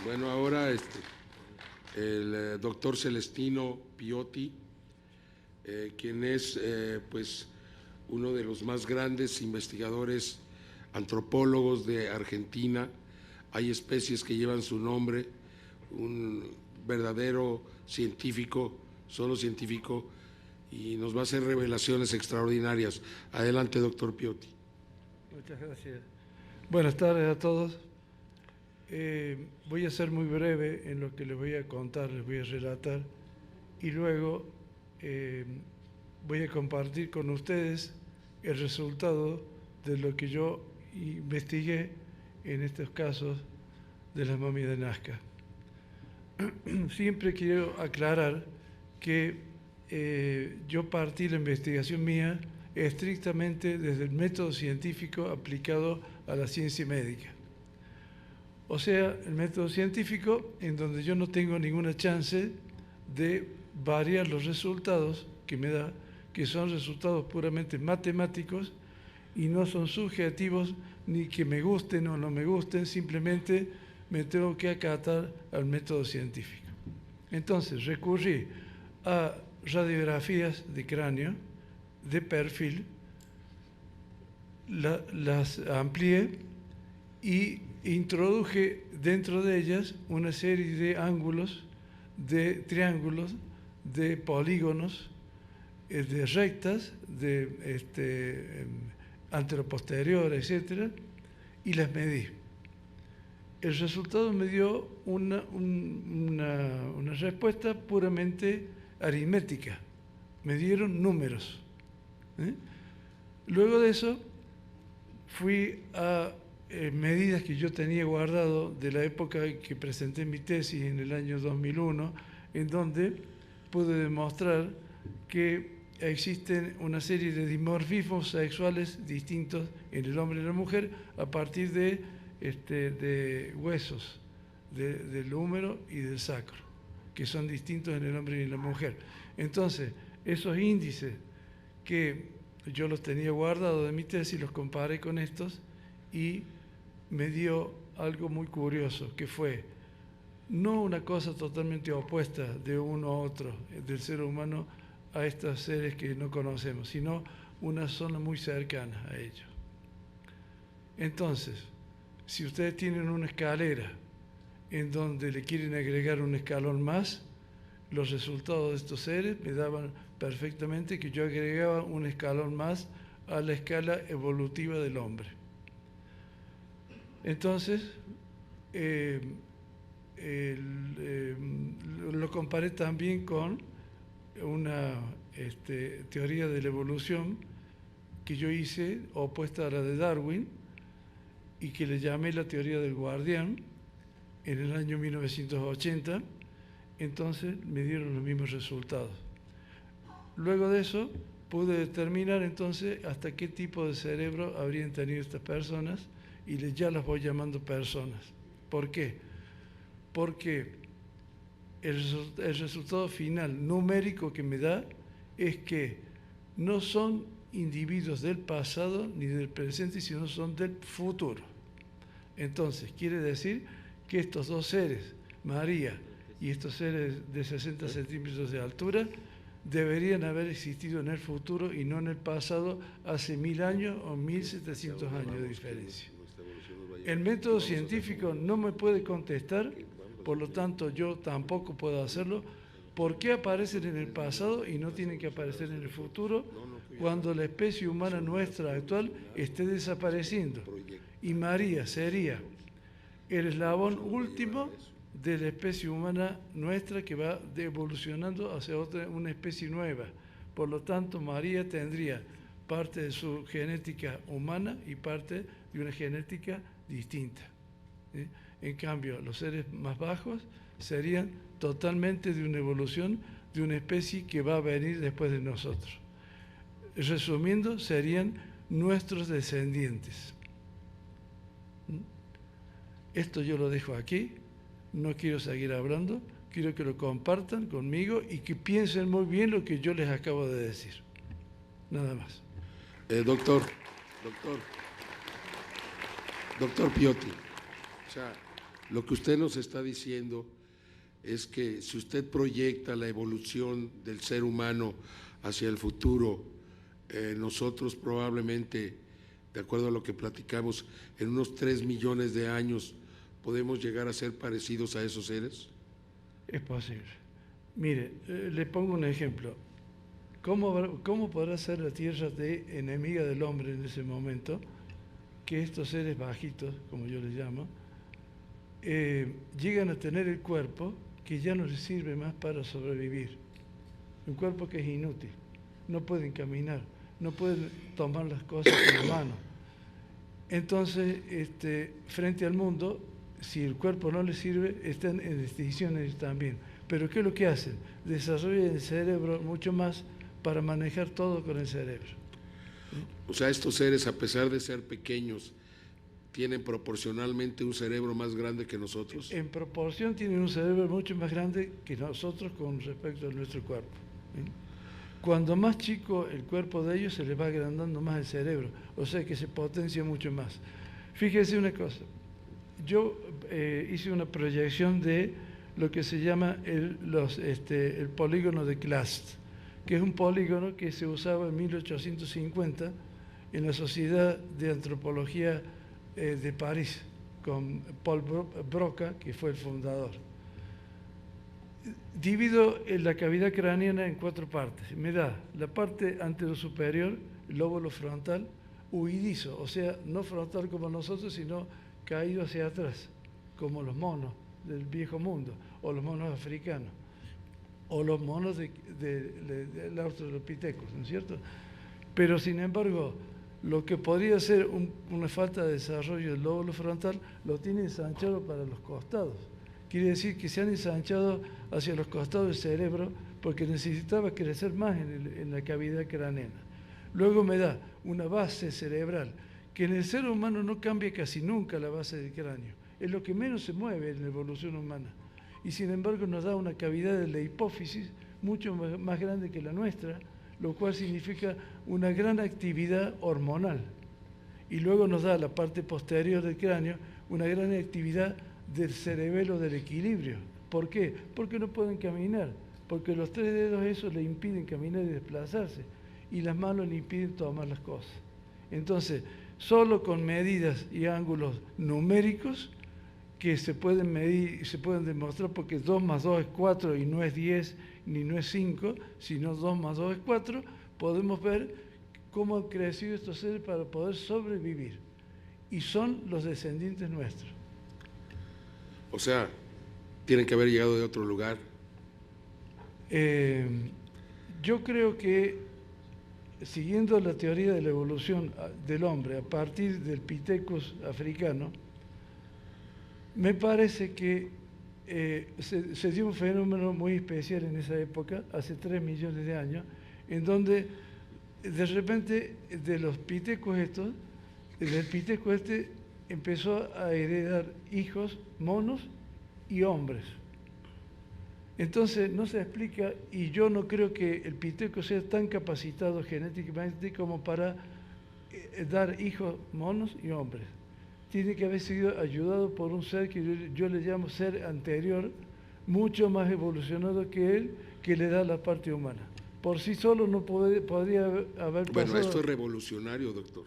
Bueno, ahora el doctor Celestino Piotti, quien es pues uno de los más grandes investigadores antropólogos de Argentina. Hay especies que llevan su nombre, un verdadero científico, solo científico, y nos va a hacer revelaciones extraordinarias. Adelante, doctor Piotti. Muchas gracias. Buenas tardes a todos. Voy a ser muy breve en lo que les voy a contar, les voy a relatar, y luego voy a compartir con ustedes el resultado de lo que yo investigué en estos casos de las momias de Nazca. Siempre quiero aclarar que yo partí la investigación mía estrictamente desde el método científico aplicado a la ciencia médica. O sea, el método científico en donde yo no tengo ninguna chance de variar los resultados que me da, que son resultados puramente matemáticos y no son subjetivos ni que me gusten o no me gusten, simplemente me tengo que acatar al método científico. Entonces, recurrí a radiografías de cráneo, de perfil, las amplié y introduje dentro de ellas una serie de ángulos, de triángulos, de polígonos, de rectas, de anteroposterior, etc., y las medí. El resultado me dio una respuesta puramente aritmética. Me dieron números. Luego de eso, fui a medidas que yo tenía guardado de la época que presenté mi tesis en el año 2001, en donde pude demostrar que existen una serie de dimorfismos sexuales distintos en el hombre y la mujer a partir de huesos del húmero y del sacro, que son distintos en el hombre y en la mujer. Entonces, esos índices que yo los tenía guardados de mi tesis, los comparé con estos y me dio algo muy curioso, que fue no una cosa totalmente opuesta de uno a otro, del ser humano a estos seres que no conocemos, sino una zona muy cercana a ellos. Entonces, si ustedes tienen una escalera en donde le quieren agregar un escalón más, los resultados de estos seres me daban perfectamente que yo agregaba un escalón más a la escala evolutiva del hombre. Entonces, lo comparé también con una teoría de la evolución que yo hice, opuesta a la de Darwin, y que le llamé la teoría del guardián en el año 1980. Entonces me dieron los mismos resultados. Luego de eso pude determinar entonces hasta qué tipo de cerebro habrían tenido estas personas y ya las voy llamando personas. ¿Por qué? Porque el resultado final numérico que me da es que no son individuos del pasado ni del presente, sino son del futuro. Entonces, quiere decir que estos dos seres, María y estos seres de 60 centímetros de altura, deberían haber existido en el futuro y no en el pasado, hace 1000 años o 1700 años de diferencia. El método científico no me puede contestar, por lo tanto yo tampoco puedo hacerlo. ¿Por qué aparecen en el pasado y no tienen que aparecer en el futuro cuando la especie humana nuestra actual esté desapareciendo? Y María sería el eslabón último de la especie humana nuestra que va evolucionando hacia una especie nueva. Por lo tanto, María tendría parte de su genética humana y parte de una genética distinta. En cambio, los seres más bajos serían totalmente de una evolución de una especie que va a venir después de nosotros. Resumiendo, serían nuestros descendientes. Esto yo lo dejo aquí, no quiero seguir hablando, quiero que lo compartan conmigo y que piensen muy bien lo que yo les acabo de decir. Nada más. Doctor Piotti, o sea, Lo que usted nos está diciendo es que si usted proyecta la evolución del ser humano hacia el futuro, nosotros probablemente, de acuerdo a lo que platicamos, en unos 3 millones de años podemos llegar a ser parecidos a esos seres. Es posible. Mire, le pongo un ejemplo. ¿Cómo podrá ser la Tierra de enemiga del hombre en ese momento que estos seres bajitos, como yo les llamo, llegan a tener el cuerpo que ya no les sirve más para sobrevivir? Un cuerpo que es inútil, no pueden caminar, no pueden tomar las cosas con la mano. Entonces, frente al mundo, si el cuerpo no les sirve, están en extinción ellos también. Pero ¿qué es lo que hacen? Desarrollan el cerebro mucho más para manejar todo con el cerebro. O sea, estos seres, a pesar de ser pequeños, tienen proporcionalmente un cerebro más grande que nosotros. En proporción tienen un cerebro mucho más grande que nosotros con respecto a nuestro cuerpo. Cuando más chico el cuerpo de ellos, se les va agrandando más el cerebro, o sea que se potencia mucho más. Fíjese una cosa, yo hice una proyección de lo que se llama el polígono de Clast, que es un polígono que se usaba en 1850 en la Sociedad de Antropología de París, con Paul Broca, que fue el fundador. Divido la cavidad craneana en 4 partes. Me da la parte anterosuperior, el lóbulo frontal, huidizo, o sea, no frontal como nosotros, sino caído hacia atrás, como los monos del viejo mundo, o los monos africanos, o los monos del Australopithecus, ¿no es cierto? Pero, sin embargo, lo que podría ser una falta de desarrollo del lóbulo frontal lo tiene ensanchado para los costados. Quiere decir que se han ensanchado hacia los costados del cerebro porque necesitaba crecer más en la cavidad craneana. Luego me da una base cerebral, que en el ser humano no cambia casi nunca la base del cráneo. Es lo que menos se mueve en la evolución humana. Y sin embargo nos da una cavidad de la hipófisis mucho más grande que la nuestra, lo cual significa una gran actividad hormonal. Y luego nos da la parte posterior del cráneo una gran actividad del cerebelo del equilibrio. ¿Por qué? Porque no pueden caminar, porque los 3 dedos esos le impiden caminar y desplazarse, y las manos le impiden tomar las cosas. Entonces, solo con medidas y ángulos numéricos que se pueden medir y se pueden demostrar, porque 2 más 2 es 4 y no es 10 ni no es 5, sino 2 más 2 es 4, podemos ver cómo han crecido estos seres para poder sobrevivir. Y son los descendientes nuestros. O sea, tienen que haber llegado de otro lugar. Yo creo que, siguiendo la teoría de la evolución del hombre a partir del Pithecus africano, me parece que se dio un fenómeno muy especial en esa época, hace 3 millones de años, en donde de repente de los Pithecus estos, del Pithecus empezó a heredar hijos monos y hombres. Entonces no se explica, y yo no creo que el Pithecus sea tan capacitado genéticamente como para dar hijos monos y hombres. Tiene que haber sido ayudado por un ser que yo le llamo ser anterior, mucho más evolucionado que él, que le da la parte humana. Por sí solo no podría haber pasado... Bueno, esto es revolucionario, doctor.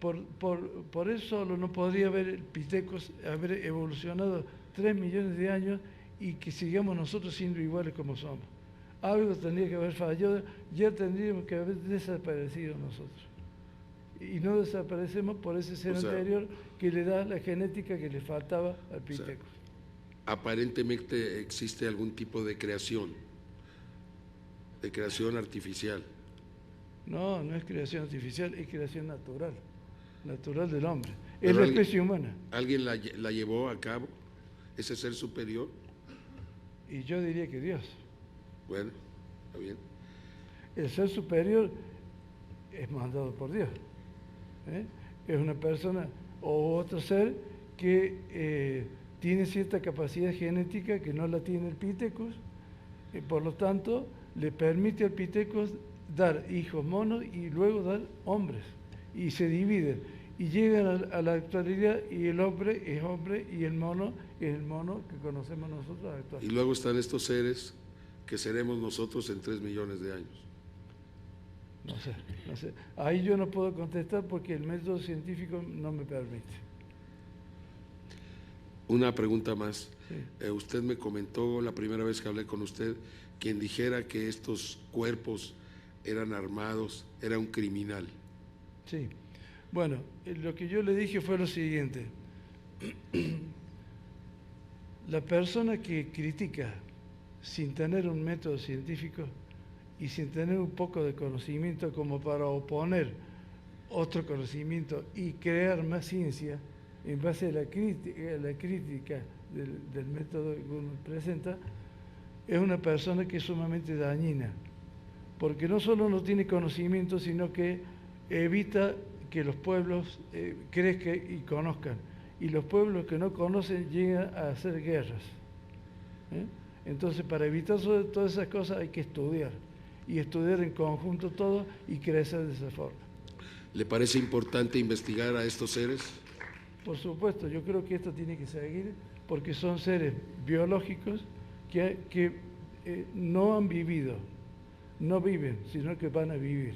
Por eso solo no podría haber el Pithecus haber evolucionado 3 millones de años y que sigamos nosotros siendo iguales como somos. Algo tendría que haber fallado, ya tendríamos que haber desaparecido nosotros. Y no desaparecemos por ese ser anterior que le da la genética que le faltaba al Pithecus. Aparentemente existe algún tipo de creación artificial. No, no es creación artificial, es creación natural del hombre. Es la especie humana. ¿Alguien la llevó a cabo, ese ser superior? Y yo diría que Dios. Bueno, está bien. El ser superior es mandado por Dios. Es una persona o otro ser que tiene cierta capacidad genética que no la tiene el Pithecus, y por lo tanto le permite al Pithecus dar hijos monos y luego dar hombres, y se dividen. y llegan a la actualidad y el hombre es hombre y el mono es el mono que conocemos nosotros Y actualmente. luego están estos seres que seremos nosotros en 3 millones de años. No sé, no sé. Ahí yo no puedo contestar porque el método científico no me permite. Una pregunta más. Sí. Usted me comentó la primera vez que hablé con usted, quien dijera que estos cuerpos eran armados, era un criminal. Sí. Bueno, lo que yo le dije fue lo siguiente. La persona que critica sin tener un método científico y sin tener un poco de conocimiento como para oponer otro conocimiento y crear más ciencia en base a la crítica del método que uno presenta, es una persona que es sumamente dañina, porque no solo no tiene conocimiento, sino que evita que los pueblos crezcan y conozcan, y los pueblos que no conocen llegan a hacer guerras. Entonces, para evitar todas esas cosas hay que estudiar, y estudiar en conjunto todo y crecer de esa forma. ¿Le parece importante investigar a estos seres? Por supuesto, yo creo que esto tiene que seguir porque son seres biológicos que no han vivido, no viven, sino que van a vivir.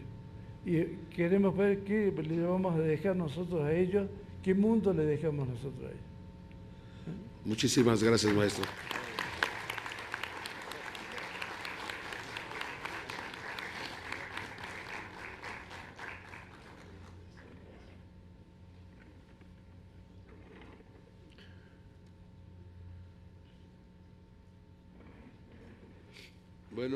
Y queremos ver qué le vamos a dejar nosotros a ellos, qué mundo le dejamos nosotros a ellos. Muchísimas gracias, maestro. Bueno.